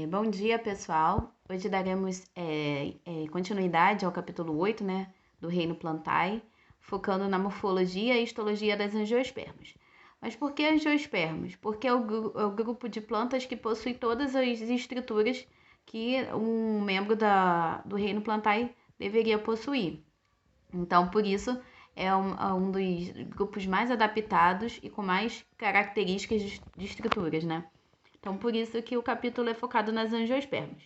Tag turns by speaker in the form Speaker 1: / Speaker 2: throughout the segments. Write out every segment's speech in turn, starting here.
Speaker 1: Bom dia, pessoal. Hoje daremos continuidade ao capítulo 8, né, do Reino Plantae, focando na morfologia e histologia das angiospermas. Mas por que angiospermas? Porque é o grupo de plantas que possui todas as estruturas que um membro do Reino Plantae deveria possuir. Então, por isso, é um dos grupos mais adaptados e com mais características de estruturas, né? Então, por isso que o capítulo é focado nas angiospermas,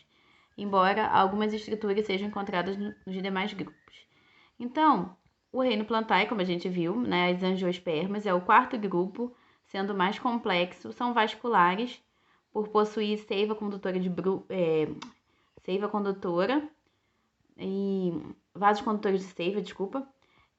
Speaker 1: embora algumas estruturas sejam encontradas nos demais grupos. Então, o reino Plantae, como a gente viu, né, as angiospermas é o quarto grupo, sendo mais complexo, são vasculares, por possuir seiva condutora seiva condutora e vasos condutores de seiva, desculpa,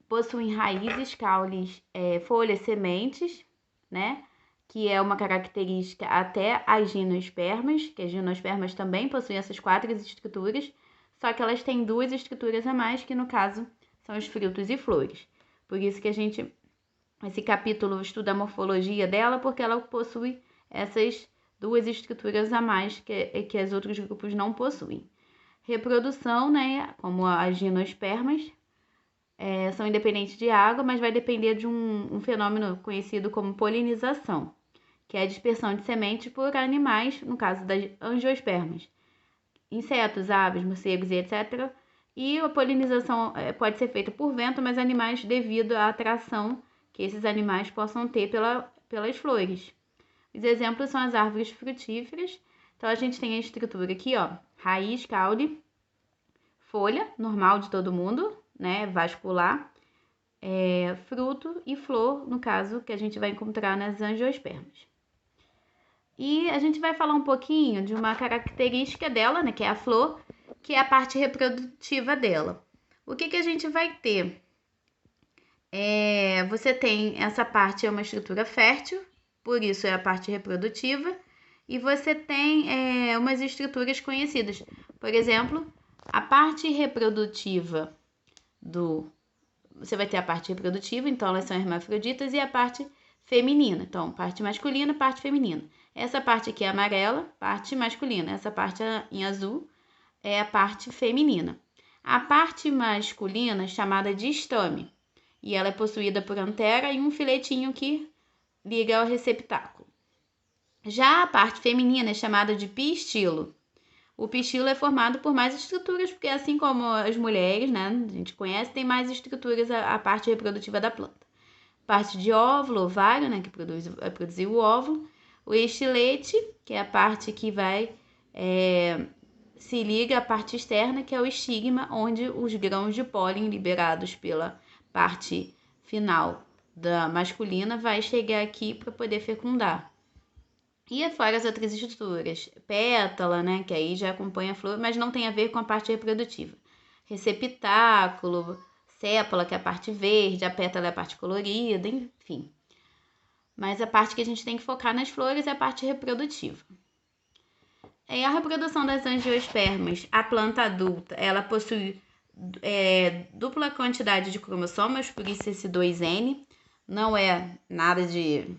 Speaker 1: possuem raízes, caules, folhas, sementes, né? Que é uma característica até as gimnospermas, que as gimnospermas também possuem essas quatro estruturas, só que elas têm duas estruturas a mais, que no caso são os frutos e flores. Por isso que esse capítulo estuda a morfologia dela, porque ela possui essas duas estruturas a mais que os outros grupos não possuem. Reprodução, né, como as gimnospermas, são independentes de água, mas vai depender de um fenômeno conhecido como polinização, que é a dispersão de sementes por animais, no caso das angiospermas, insetos, aves, morcegos e etc. E a polinização pode ser feita por vento, mas animais devido à atração que esses animais possam ter pelas flores. Os exemplos são as árvores frutíferas. Então, a gente tem a estrutura aqui, ó, raiz, caule, folha, normal de todo mundo, né, vascular, fruto e flor, no caso, que a gente vai encontrar nas angiospermas. E a gente vai falar um pouquinho de uma característica dela, né, que é a flor, que é a parte reprodutiva dela. O que a gente vai ter? Você tem essa parte, é uma estrutura fértil, por isso é a parte reprodutiva, e você tem umas estruturas conhecidas. Por exemplo, a parte reprodutiva você vai ter a parte reprodutiva, então elas são hermafroditas, e a parte feminina. Então, parte masculina, parte feminina. Essa parte aqui é amarela, parte masculina. Essa parte em azul é a parte feminina. A parte masculina é chamada de estame, e ela é possuída por antera e um filetinho que liga ao receptáculo. Já a parte feminina é chamada de pistilo. O pistilo é formado por mais estruturas, porque assim como as mulheres, né, a gente conhece, tem mais estruturas a parte reprodutiva da planta. Parte de óvulo, ovário, né, que vai produzir o óvulo. O estilete, que é a parte que vai se liga à parte externa, que é o estigma, onde os grãos de pólen liberados pela parte final da masculina vai chegar aqui para poder fecundar. E fora as outras estruturas, pétala, né, que aí já acompanha a flor, mas não tem a ver com a parte reprodutiva. Receptáculo, sépala, que é a parte verde, a pétala é a parte colorida, enfim. Mas a parte que a gente tem que focar nas flores é a parte reprodutiva. A reprodução das angiospermas, a planta adulta, ela possui dupla quantidade de cromossomos, por isso esse 2N. Não é nada de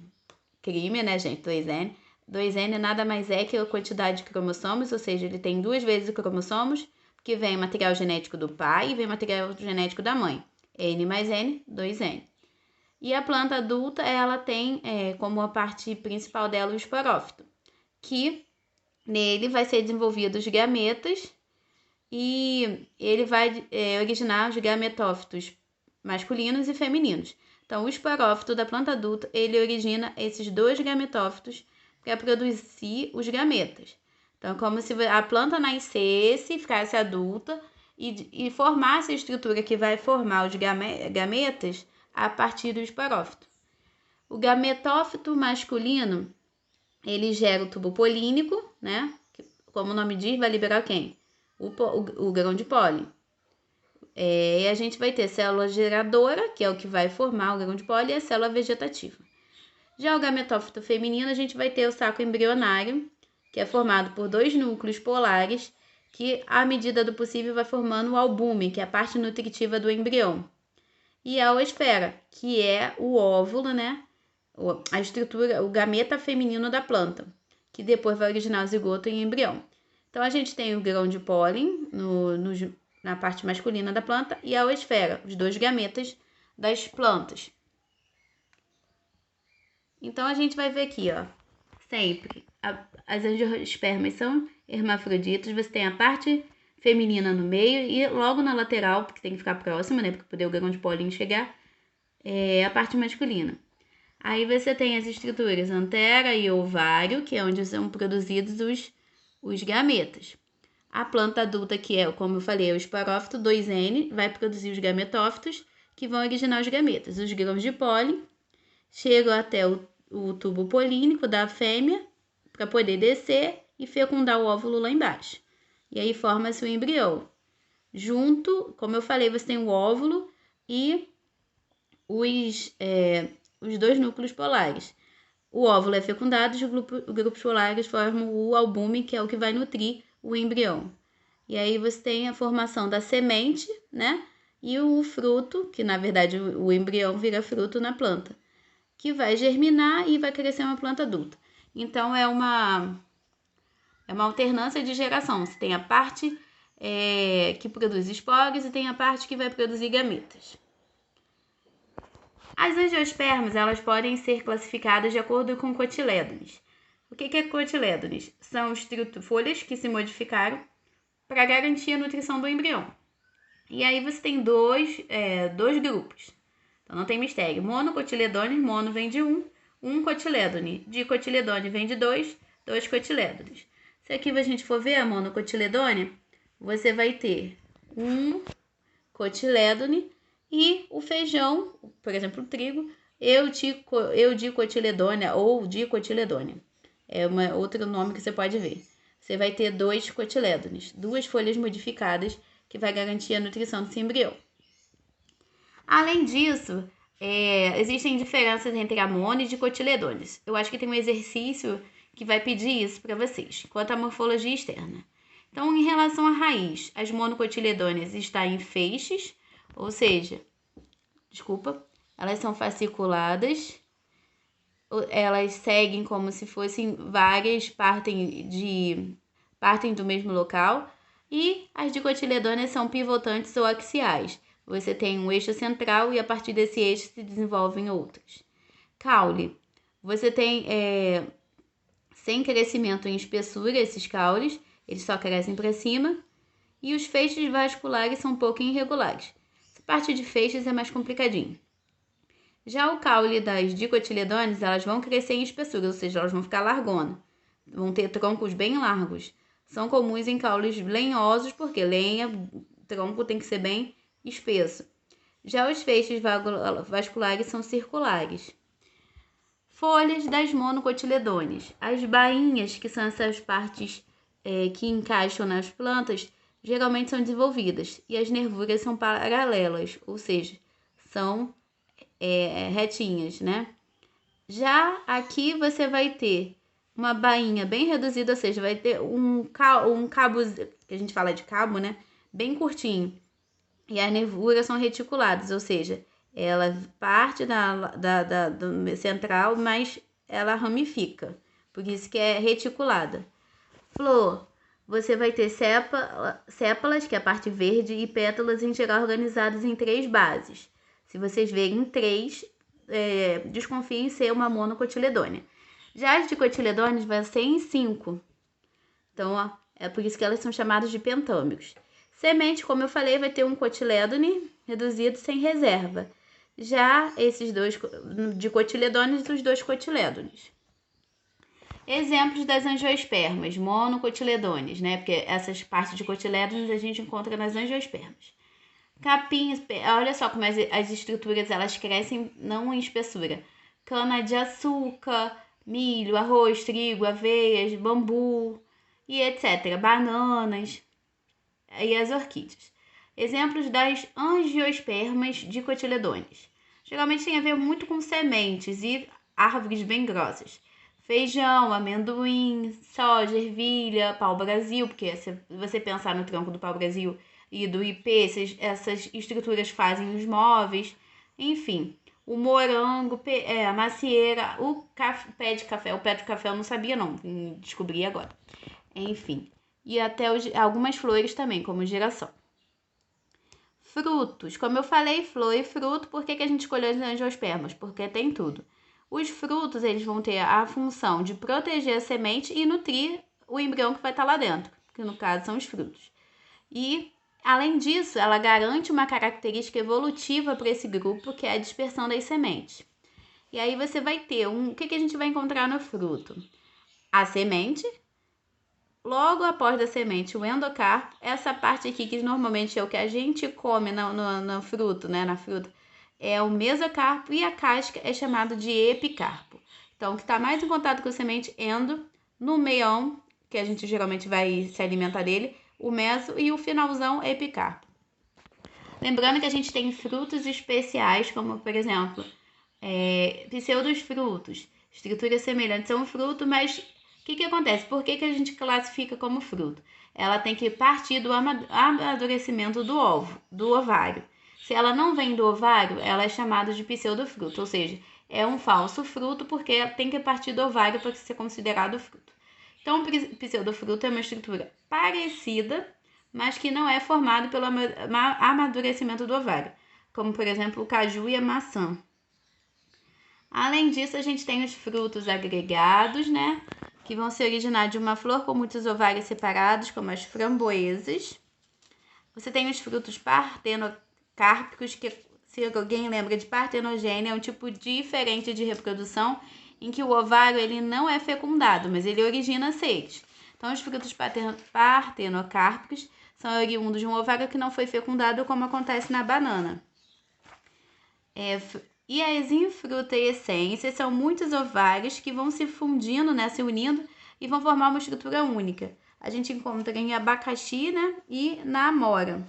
Speaker 1: crime, né, gente, 2N. 2N nada mais é que a quantidade de cromossomos, ou seja, ele tem 2 vezes os cromossomos, que vem material genético do pai e vem material genético da mãe. N mais N, 2N. E a planta adulta, ela tem como a parte principal dela o esporófito, que nele vai ser desenvolvido os gametas e ele vai originar os gametófitos masculinos e femininos. Então, o esporófito da planta adulta, ele origina esses 2 gametófitos para produzir os gametas. Então, como se a planta nascesse, ficasse adulta e formasse a estrutura que vai formar os gametas a partir do esporófito. O gametófito masculino, ele gera o tubo polínico, né? Como o nome diz, vai liberar quem? O grão de pólen. E a gente vai ter célula geradora, que é o que vai formar o grão de pólen, e a célula vegetativa. Já o gametófito feminino, a gente vai ter o saco embrionário, que é formado por 2 núcleos polares, que, à medida do possível, vai formando o albume, que é a parte nutritiva do embrião. E a oosfera, que é o óvulo, né? A estrutura, o gameta feminino da planta, que depois vai originar o zigoto e embrião. Então, a gente tem o grão de pólen na parte masculina da planta e a oosfera, os dois gametas das plantas. Então, a gente vai ver aqui, ó, sempre, as angiospermas são hermafroditas, você tem a parte feminina no meio e logo na lateral, porque tem que ficar próxima, né, para poder o grão de pólen chegar, é a parte masculina. Aí você tem as estruturas antera e ovário, que é onde são produzidos os gametas. A planta adulta, que é, como eu falei, é o esporófito 2N, vai produzir os gametófitos, que vão originar os gametas. Os grãos de pólen chegam até o tubo polínico da fêmea para poder descer e fecundar o óvulo lá embaixo. E aí forma-se o embrião. Junto, como eu falei, você tem o óvulo e os dois núcleos polares. O óvulo é fecundado e os grupos polares formam o albúmen, que é o que vai nutrir o embrião. E aí você tem a formação da semente, né? E o fruto, que na verdade o embrião vira fruto na planta, que vai germinar e vai crescer uma planta adulta. Então, é uma alternância de geração. Você tem a parte que produz esporos e tem a parte que vai produzir gametas. As angiospermas, elas podem ser classificadas de acordo com cotilédones. O que é cotilédones? São folhas que se modificaram para garantir a nutrição do embrião. E aí você tem dois grupos. Então não tem mistério. Monocotiledones, mono vem de um cotilédone. Dicotiledone vem de dois cotilédones. Se aqui a gente for ver a monocotiledone, você vai ter um cotilédone e o feijão, por exemplo, o trigo, eudicotiledônia ou dicotiledônia. É outro nome que você pode ver. Você vai ter dois cotilédones, duas folhas modificadas que vai garantir a nutrição desse embrião. Além disso, existem diferenças entre a mono e dicotiledones. Eu acho que tem um exercício que vai pedir isso para vocês, quanto à morfologia externa. Então, em relação à raiz, as monocotiledôneas estão em feixes, ou seja, elas são fasciculadas, elas seguem como se fossem várias, partem do mesmo local, e as dicotiledôneas são pivotantes ou axiais. Você tem um eixo central e a partir desse eixo se desenvolvem outras. Caule, você tem sem crescimento em espessura esses caules, eles só crescem para cima, e os feixes vasculares são um pouco irregulares. Essa parte de feixes é mais complicadinho. Já o caule das dicotiledôneas, elas vão crescer em espessura, ou seja, elas vão ficar largonas, vão ter troncos bem largos. São comuns em caules lenhosos, porque tronco tem que ser bem espesso. Já os feixes vasculares são circulares. Folhas das monocotiledôneas. As bainhas, que são essas partes que encaixam nas plantas, geralmente são desenvolvidas. E as nervuras são paralelas, ou seja, são retinhas, né? Já aqui você vai ter uma bainha bem reduzida, ou seja, vai ter um cabo, que a gente fala de cabo, né? Bem curtinho. E as nervuras são reticuladas, ou seja, ela parte do central, mas ela ramifica. Por isso que é reticulada. Flor, você vai ter sépalas, que é a parte verde, e pétalas em geral organizadas em 3 bases. Se vocês verem 3, desconfiem em ser uma monocotiledônea. Já as dicotiledôneas vai ser em 5. Então, ó, é por isso que elas são chamadas de pentâmeros. Semente, como eu falei, vai ter um cotilédone reduzido sem reserva. Já esses dois dicotiledôneos e os 2 cotilédones. Exemplos das angiospermas, monocotiledôneas, né? Porque essas partes de cotilédones a gente encontra nas angiospermas. Capim, olha só como as estruturas elas crescem não em espessura. Cana de açúcar, milho, arroz, trigo, aveias, bambu e etc. Bananas e as orquídeas. Exemplos das angiospermas dicotiledôneas. Geralmente tem a ver muito com sementes e árvores bem grossas. Feijão, amendoim, soja, ervilha, pau-brasil, porque se você pensar no tronco do pau-brasil e do ipê, essas estruturas fazem os móveis, enfim. O morango, a macieira, o pé de café. O pé de café eu não sabia não, descobri agora. Enfim. e até algumas flores também, como o girassol. Frutos, como eu falei, flor e fruto, por que a gente escolheu os angiospermas? Porque tem tudo. Os frutos, eles vão ter a função de proteger a semente e nutrir o embrião que vai estar lá dentro, que no caso são os frutos. E, além disso, ela garante uma característica evolutiva para esse grupo, que é a dispersão das sementes. E aí você vai ter o que a gente vai encontrar no fruto? A semente, logo após da semente, o endocarpo, essa parte aqui que normalmente é o que a gente come no fruto, né, na fruta, é o mesocarpo, e a casca é chamado de epicarpo. Então, o que está mais em contato com a semente, endo, no meião, que a gente geralmente vai se alimentar dele, o meso, e o finalzão, epicarpo. Lembrando que a gente tem frutos especiais, como, por exemplo, pseudos frutos, estrutura semelhante, são fruto, mas o que acontece? Por que a gente classifica como fruto? Ela tem que partir do amadurecimento do ovo, do ovário. Se ela não vem do ovário, ela é chamada de pseudofruto, ou seja, é um falso fruto porque tem que partir do ovário para ser considerado fruto. Então, o pseudofruto é uma estrutura parecida, mas que não é formado pelo amadurecimento do ovário, como, por exemplo, o caju e a maçã. Além disso, a gente tem os frutos agregados, né? Que vão se originar de uma flor com muitos ovários separados, como as framboesas. Você tem os frutos partenocárpicos, que, se alguém lembra de partenogênese, é um tipo diferente de reprodução em que o ovário ele não é fecundado, mas ele origina semente. Então, os frutos partenocárpicos são oriundos de um ovário que não foi fecundado, como acontece na banana. E as infrutescências são muitos ovários que vão se fundindo, né, se unindo, e vão formar uma estrutura única. A gente encontra em abacaxi, né, e na amora.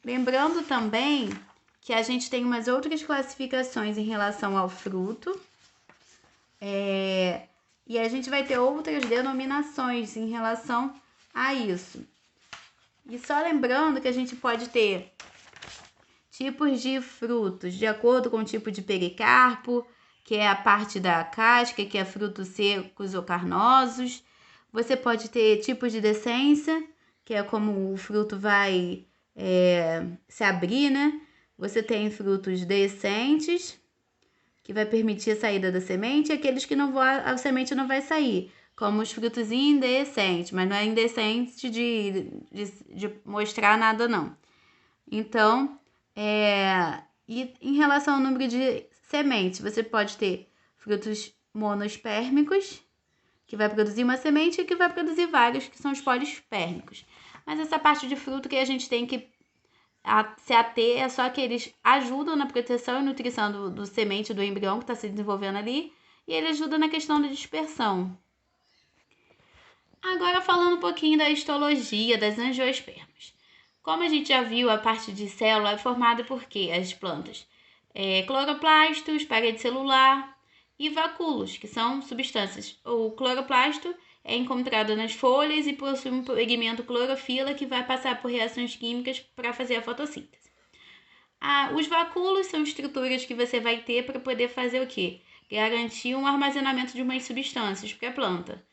Speaker 1: Lembrando também que a gente tem umas outras classificações em relação ao fruto. E a gente vai ter outras denominações em relação a isso. E só lembrando que a gente pode ter tipos de frutos, de acordo com o tipo de pericarpo, que é a parte da casca, que é frutos secos ou carnosos. Você pode ter tipos de decência, que é como o fruto vai se abrir, né? Você tem frutos deiscentes, que vai permitir a saída da semente, e aqueles que não vão, a semente não vai sair, como os frutos indecentes, mas não é indecente de mostrar nada, não. Então, e em relação ao número de sementes, você pode ter frutos monospérmicos, que vai produzir uma semente, e que vai produzir vários, que são os polispérmicos. Mas essa parte de fruto que a gente tem que se ater é só que eles ajudam na proteção e nutrição do semente do embrião que está se desenvolvendo ali, e ele ajuda na questão da dispersão. Agora falando um pouquinho da histologia das angiospermas. Como a gente já viu, a parte de célula é formada por quê? As plantas. Cloroplastos, parede celular e vacúolos, que são substâncias. O cloroplasto é encontrado nas folhas e possui um pigmento clorofila que vai passar por reações químicas para fazer a fotossíntese. Os vacúolos são estruturas que você vai ter para poder fazer o quê? Garantir um armazenamento de umas substâncias para a planta.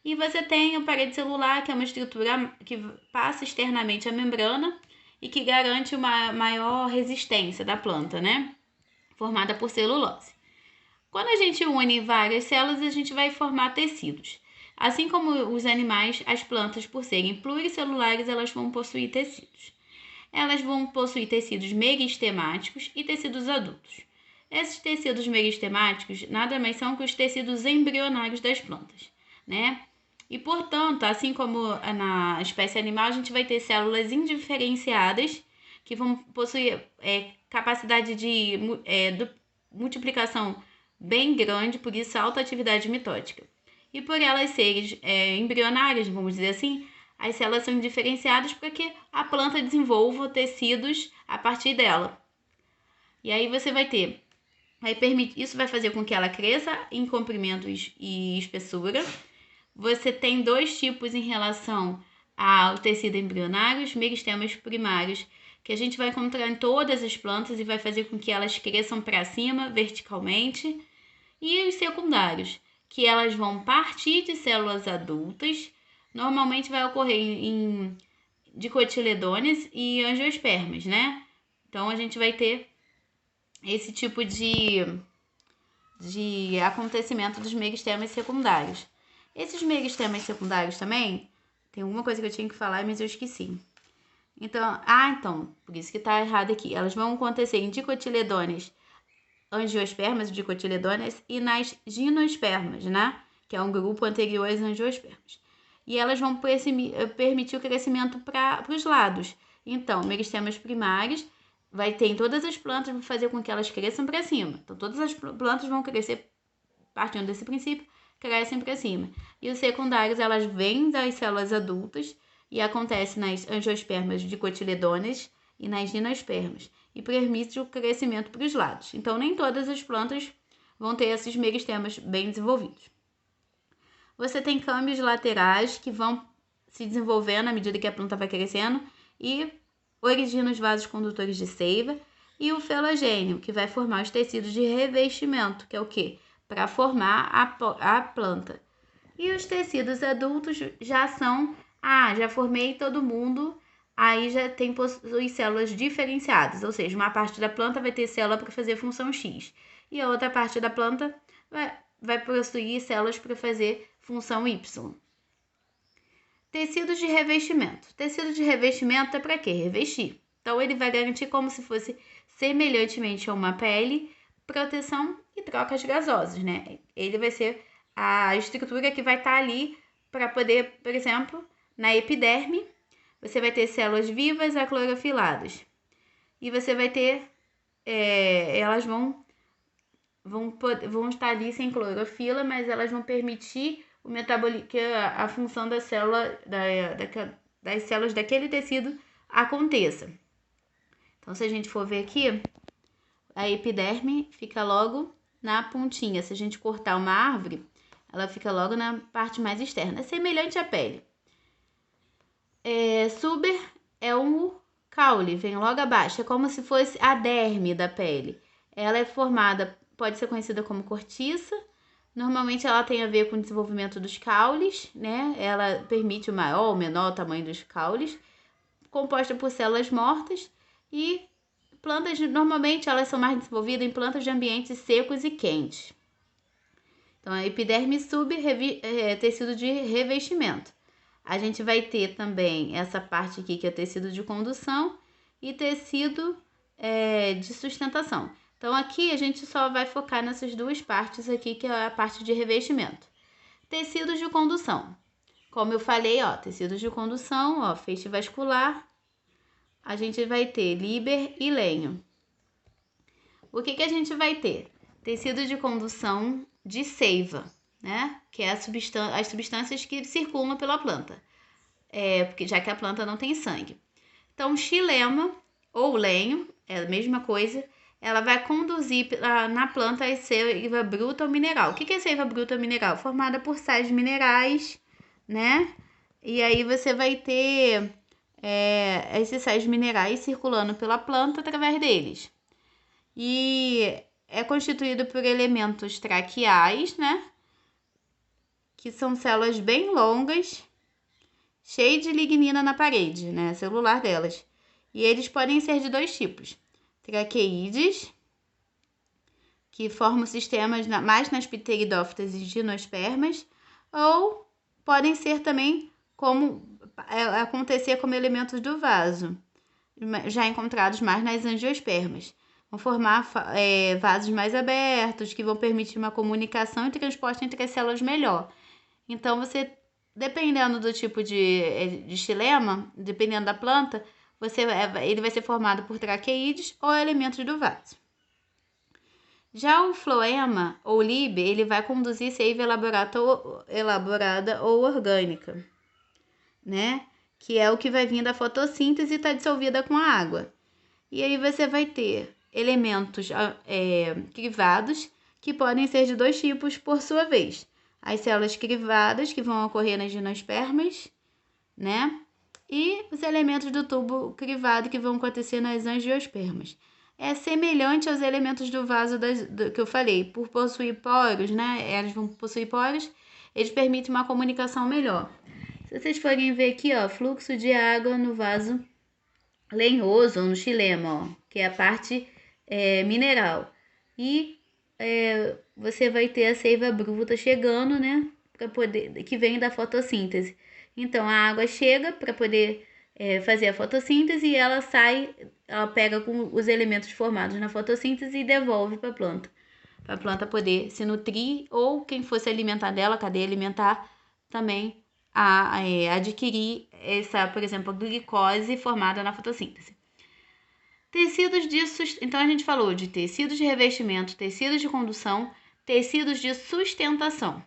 Speaker 1: E você tem a parede celular, que é uma estrutura que passa externamente a membrana e que garante uma maior resistência da planta, né? Formada por celulose. Quando a gente une várias células, a gente vai formar tecidos. Assim como os animais, as plantas, por serem pluricelulares, elas vão possuir tecidos. Elas vão possuir tecidos meristemáticos e tecidos adultos. Esses tecidos meristemáticos nada mais são que os tecidos embrionários das plantas, né? E, portanto, assim como na espécie animal, a gente vai ter células indiferenciadas que vão possuir capacidade de multiplicação bem grande, por isso alta atividade mitótica. E por elas serem embrionárias, vamos dizer assim, as células são diferenciadas para que a planta desenvolva tecidos a partir dela. E aí você vai ter, isso vai fazer com que ela cresça em comprimento e espessura. Você tem dois tipos em relação ao tecido embrionário, os meristemas primários, que a gente vai encontrar em todas as plantas e vai fazer com que elas cresçam para cima, verticalmente. E os secundários, que elas vão partir de células adultas, normalmente vai ocorrer em dicotiledôneas e angiospermas, né? Então, a gente vai ter esse tipo de acontecimento dos meristemas secundários. Esses meristemas secundários também, tem alguma coisa que eu tinha que falar, mas eu esqueci. Então, por isso que tá errado aqui. Elas vão acontecer em dicotiledôneas, angiospermas, dicotiledôneas e nas gimnospermas, né? Que é um grupo anterior às angiospermas. E elas vão permitir o crescimento para os lados. Então, meristemas primários vai ter em todas as plantas, vai fazer com que elas cresçam para cima. Então, todas as plantas vão crescer partindo desse princípio, crescem para cima. E os secundários, elas vêm das células adultas e acontece nas angiospermas dicotiledôneas e nas gimnospermas e permite o crescimento para os lados. Então, nem todas as plantas vão ter esses meristemas bem desenvolvidos. Você tem câmbios laterais que vão se desenvolvendo à medida que a planta vai crescendo e origina os vasos condutores de seiva, e o felogênio, que vai formar os tecidos de revestimento, que é o quê? Para formar a planta. E os tecidos adultos já são, já formei todo mundo, aí já possui células diferenciadas, ou seja, uma parte da planta vai ter célula para fazer função X, e a outra parte da planta vai possuir células para fazer função Y. Tecidos de revestimento. Tecido de revestimento é para quê? Revestir. Então, ele vai garantir como se fosse semelhantemente a uma pele, proteção e trocas gasosas, né? Ele vai ser a estrutura que vai estar ali para poder, por exemplo, na epiderme, você vai ter células vivas aclorofiladas. E você vai ter, elas vão estar ali sem clorofila, mas elas vão permitir o metabolismo, que a função da célula, das células daquele tecido aconteça. Então, se a gente for ver aqui, a epiderme fica logo na pontinha. Se a gente cortar uma árvore, ela fica logo na parte mais externa. É semelhante à pele. Suber é um caule, vem logo abaixo. É como se fosse a derme da pele. Ela é formada, pode ser conhecida como cortiça. Normalmente ela tem a ver com o desenvolvimento dos caules, né? Ela permite o maior ou menor tamanho dos caules, composta por células mortas, e plantas, normalmente elas são mais desenvolvidas em plantas de ambientes secos e quentes. Então, a epiderme sub tecido de revestimento. A gente vai ter também essa parte aqui que é tecido de condução e tecido de sustentação. Então, aqui a gente só vai focar nessas duas partes aqui, que é a parte de revestimento. Tecidos de condução. Como eu falei, tecidos de condução, feixe vascular, a gente vai ter líber e lenho. O que a gente vai ter? Tecido de condução de seiva, né? Que é as substâncias que circulam pela planta, porque já que a planta não tem sangue. Então, xilema ou lenho, é a mesma coisa, ela vai conduzir na planta a seiva bruta ou mineral. O que é seiva bruta ou mineral? Formada por sais minerais, né? E aí você vai ter esses sais minerais circulando pela planta através deles. E é constituído por elementos traqueais, né? Que são células bem longas, cheias de lignina na parede, né? Celular delas. E eles podem ser de dois tipos. Traqueídeos, que formam sistemas mais nas pteridófitas e gimnospermas, ou podem ser também acontecer como elementos do vaso, já encontrados mais nas angiospermas. Vão formar vasos mais abertos, que vão permitir uma comunicação e transporte entre as células melhor. Então, você, dependendo do tipo de xilema, dependendo da planta, ele vai ser formado por traqueídeos ou elementos do vaso. Já o floema ou libe, ele vai conduzir seiva elaborada ou orgânica, né? Que é o que vai vir da fotossíntese e está dissolvida com a água. E aí você vai ter elementos crivados, que podem ser de dois tipos por sua vez. As células crivadas, que vão ocorrer nas gimnospermas, né? E os elementos do tubo crivado, que vão acontecer nas angiospermas. É semelhante aos elementos do vaso que eu falei, por possuir poros, né? Elas vão possuir poros, eles permitem uma comunicação melhor. Se vocês forem ver aqui, ó, fluxo de água no vaso lenhoso ou no xilema, ó, que é a parte mineral. E você vai ter a seiva bruta chegando, né, que vem da fotossíntese. Então a água chega para poder fazer a fotossíntese e ela sai, ela pega com os elementos formados na fotossíntese e devolve para a planta poder se nutrir, ou quem fosse alimentar dela, a cadeia alimentar, também adquirir essa, por exemplo, a glicose formada na fotossíntese. Tecidos de então a gente falou de tecidos de revestimento, tecidos de condução, tecidos de sustentação.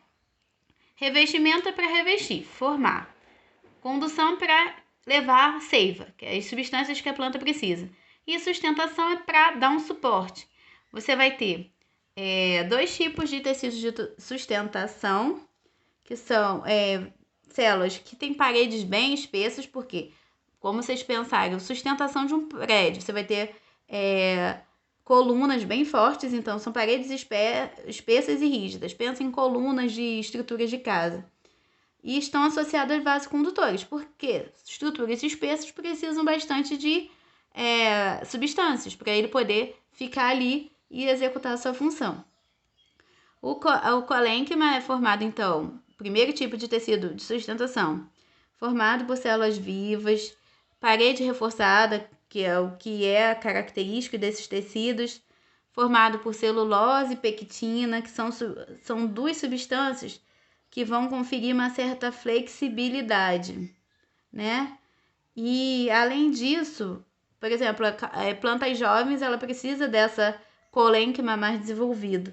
Speaker 1: Revestimento é para revestir, formar. Condução para levar seiva, que é as substâncias que a planta precisa. E sustentação é para dar um suporte. Você vai ter dois tipos de tecidos de sustentação, que são células que têm paredes bem espessas, porque, como vocês pensarem, sustentação de um prédio, você vai ter colunas bem fortes, então são paredes espessas e rígidas. Pensa em colunas de estruturas de casa. E estão associadas a vasocondutores, porque estruturas espessas precisam bastante de substâncias para ele poder ficar ali e executar a sua função. O colênquima é formado, então, primeiro tipo de tecido de sustentação, formado por células vivas, parede reforçada, que é o que é característico desses tecidos, formado por celulose e pectina, que são duas substâncias que vão conferir uma certa flexibilidade, né? E, além disso, por exemplo, plantas jovens, ela precisa dessa colênquima mais desenvolvido.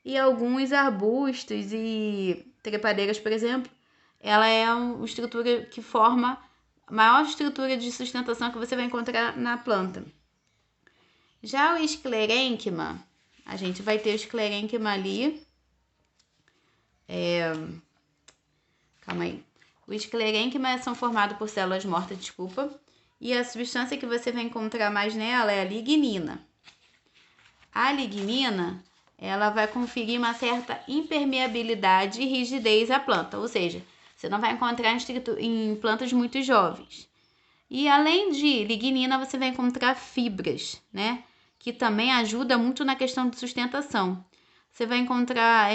Speaker 1: E alguns arbustos e trepadeiras, por exemplo, ela é uma estrutura que forma a maior estrutura de sustentação que você vai encontrar na planta. Já o esclerênquima, a gente vai ter o esclerênquima ali. Calma aí. O esclerênquima são formados por células mortas, e a substância que você vai encontrar mais nela é a lignina. A lignina, ela vai conferir uma certa impermeabilidade e rigidez à planta, ou seja, você não vai encontrar em plantas muito jovens. E além de lignina, você vai encontrar fibras, né, que também ajuda muito na questão de sustentação. Você vai encontrar,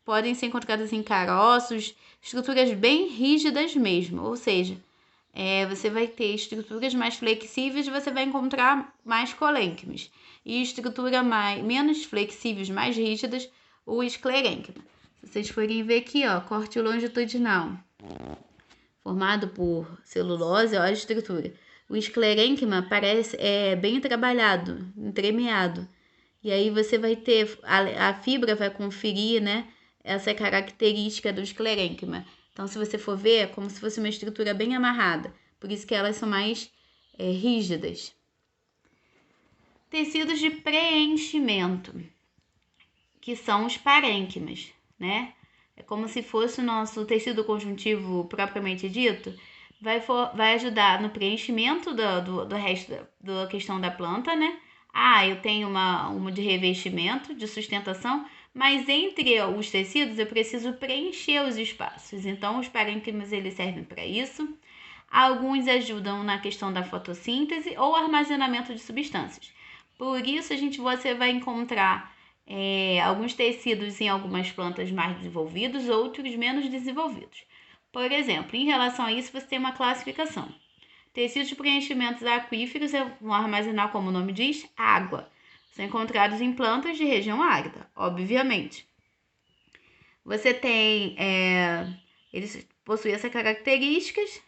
Speaker 1: podem ser encontradas em caroços, estruturas bem rígidas mesmo, ou seja, você vai ter estruturas mais flexíveis, você vai encontrar mais colênquimas. E estrutura menos flexíveis, mais rígidas, o esclerênquima. Se vocês forem ver aqui, ó, corte longitudinal, formado por celulose, olha a estrutura. O esclerênquima parece bem trabalhado, entremeado. E aí você vai ter, a fibra vai conferir, né, essa característica do esclerênquima. Então, se você for ver, é como se fosse uma estrutura bem amarrada. Por isso que elas são mais rígidas. Tecidos de preenchimento, que são os parênquimas, né? É como se fosse o nosso tecido conjuntivo propriamente dito. Vai ajudar no preenchimento do resto da questão da planta, né? Eu tenho uma de revestimento, de sustentação, mas entre os tecidos eu preciso preencher os espaços. Então, os parênquimas eles servem para isso. Alguns ajudam na questão da fotossíntese ou armazenamento de substâncias. Por isso, você vai encontrar alguns tecidos em algumas plantas mais desenvolvidos, outros menos desenvolvidos. Por exemplo, em relação a isso, você tem uma classificação. Tecidos de preenchimentos aquíferos vão armazenar, como o nome diz, água. São encontrados em plantas de região árida, obviamente. Você tem, eles possuem essas características,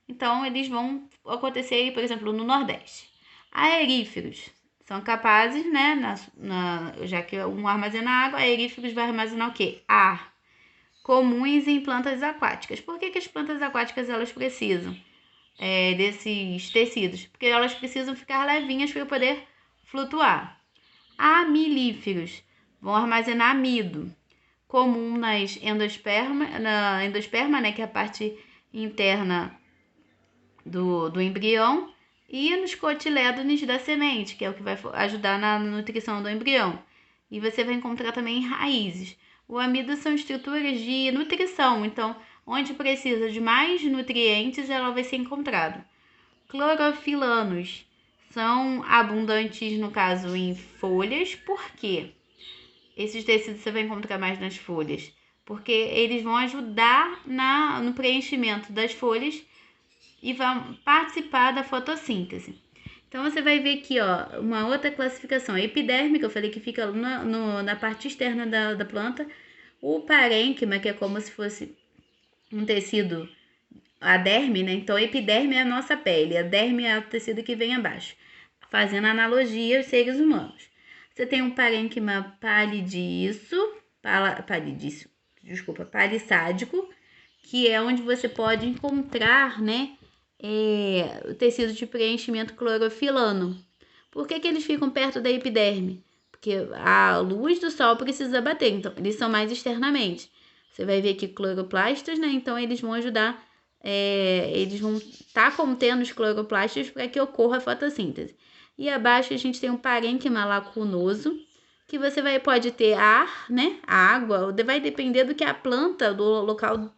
Speaker 1: então eles vão acontecer, por exemplo, no Nordeste. Aeríferos são capazes, né, já que um armazena água, aeríferos vai armazenar o quê? Ar. Comuns em plantas aquáticas. Por que as plantas aquáticas elas precisam desses tecidos? Porque elas precisam ficar levinhas para poder flutuar. Amilíferos vão armazenar amido, comum na endosperma, né, que é a parte interna do embrião, e nos cotilédones da semente, que é o que vai ajudar na nutrição do embrião. E você vai encontrar também raízes. O amido são estruturas de nutrição, então onde precisa de mais nutrientes, ela vai ser encontrada. Clorofilanos são abundantes, no caso, em folhas. Por quê? Esses tecidos você vai encontrar mais nas folhas, porque eles vão ajudar no preenchimento das folhas e vão participar da fotossíntese. Então, você vai ver aqui, ó, uma outra classificação. A epidérmica, eu falei que fica na parte externa da planta. O parênquima, que é como se fosse um tecido, a derme, né? Então, a epiderme é a nossa pele, a derme é o tecido que vem abaixo, fazendo analogia aos seres humanos. Você tem um parênquima palissádico, que é onde você pode encontrar, né, o tecido de preenchimento clorofilano. Por que eles ficam perto da epiderme? Porque a luz do sol precisa bater, então eles são mais externamente. Você vai ver aqui cloroplastos, né? Então eles vão ajudar, eles vão estar contendo os cloroplastos para que ocorra a fotossíntese. E abaixo a gente tem um parênquima lacunoso, que você pode ter ar, né? A água, vai depender do que a planta, do local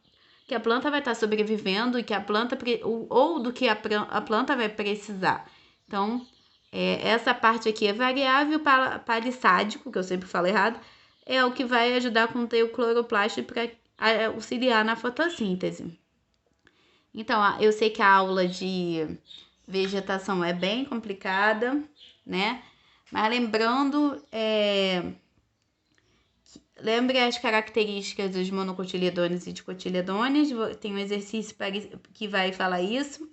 Speaker 1: que a planta vai estar sobrevivendo e que a planta ou do que a planta vai precisar. Então, essa parte aqui é variável. Palissádico, que eu sempre falo errado, é o que vai ajudar a conter o cloroplasto para auxiliar na fotossíntese. Então, eu sei que a aula de vegetação é bem complicada, né? Mas lembrando, lembre as características dos monocotiledones e dicotiledones. Tem um exercício que vai falar isso.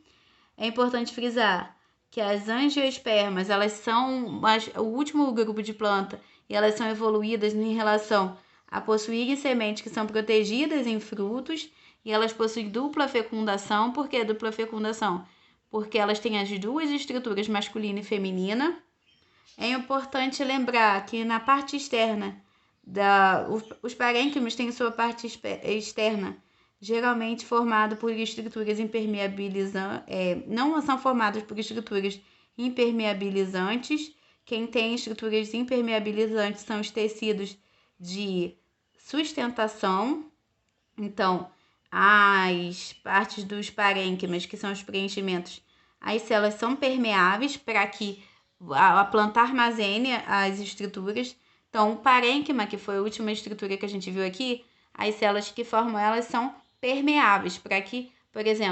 Speaker 1: É importante frisar que as angiospermas, elas são o último grupo de planta e elas são evoluídas em relação a possuírem sementes que são protegidas em frutos, e elas possuem dupla fecundação. Por que dupla fecundação? Porque elas têm as duas estruturas masculina e feminina. É importante lembrar que na parte externa, os parênquimos têm sua parte externa geralmente formado por estruturas impermeabilizantes, não são formados por estruturas impermeabilizantes. Quem tem estruturas impermeabilizantes são os tecidos de sustentação. Então, as partes dos parênquimas, que são os preenchimentos, as células são permeáveis para que a planta armazene as estruturas. Então, o parênquima, que foi a última estrutura que a gente viu aqui, as células que formam elas são permeáveis para que, por exemplo,